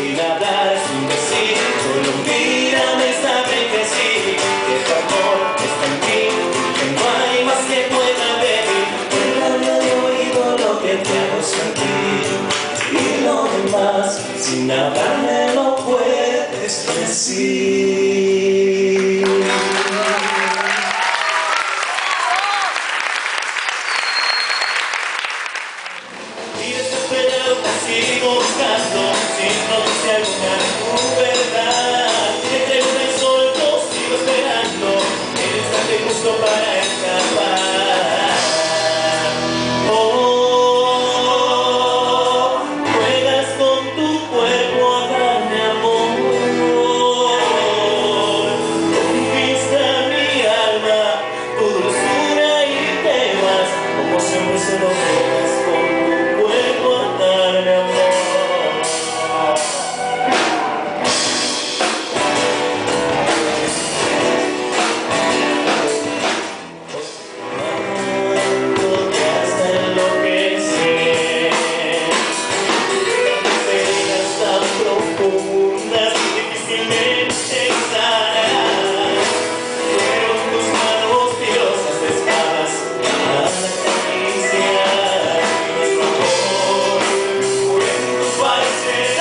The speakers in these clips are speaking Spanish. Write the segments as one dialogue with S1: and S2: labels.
S1: sin hablar, sin decir, solo mírame, sabe que sí, que tu amor está en ti, que no hay más que pueda pedir. Vuélvame de oído lo que te hago sentir, y lo demás, sin hablarme lo puedes decir. Y desesperado te sigo buscando, sin noticia alguna tu verdad. Entre luna y sol yo sigo esperando el instante justo para escapar. Oh, juegas con tu cuerpo a darme amor, conquista mi alma, tu dulzura y te vas, como siempre se lo juegas con tu cuerpo a darme amor. Hasta enloquecer, heridas tan profundas y difícilmente sanar. Fueron tus manos filosas de espadas para acariciar nuestro amor. Fueron tus falsedades,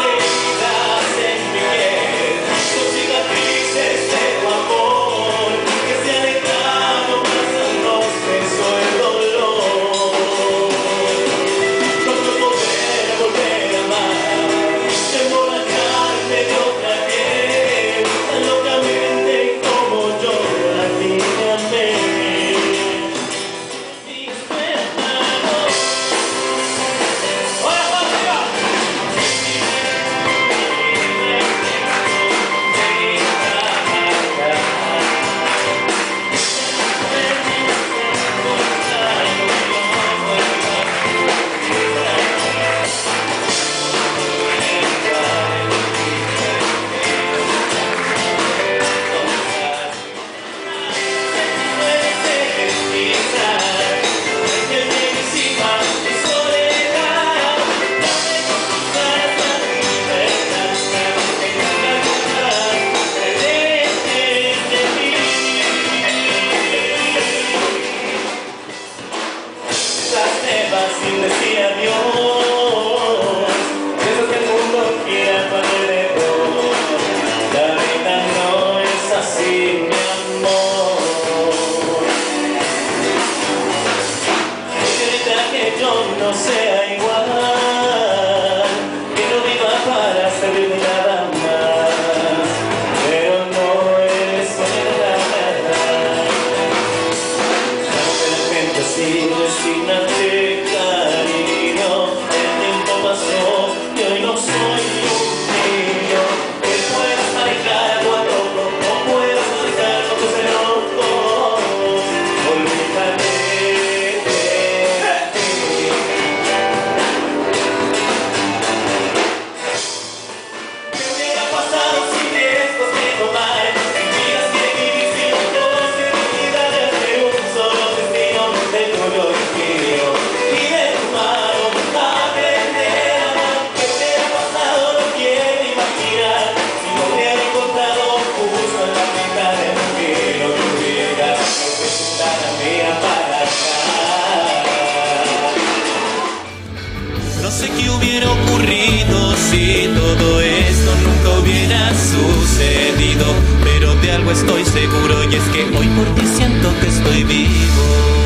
S1: heridas en mi piel, son cicatrices de tu amor que se han dejado pasándose sobre el dolor. No puedo volver a amar, emborracharme de otra piel, tan locamente como yo a ti me amé. Mis hermanos, ¡ahora para arriba! Sin decir adiós, pienso que el mundo gira a tu alrededor. La vida no es así, mi amor. Evita que yo no sea igual, que no viva para servirme nada más, pero no eres soledad. Aunque la gente sigue resignante, y hoy no soy un niño que puedas manejar a cuatro ojos, no puedas manejar con tus enojos. Olvídate de ti. ¿Qué hubiera pasado si después de tomar tendrías que vivir sin dos felicidades de un solo destino, del tuyo y mío, y de tu mano? No sé qué hubiera ocurrido si todo esto nunca hubiera sucedido, pero de algo estoy seguro y es que hoy por ti siento que estoy vivo.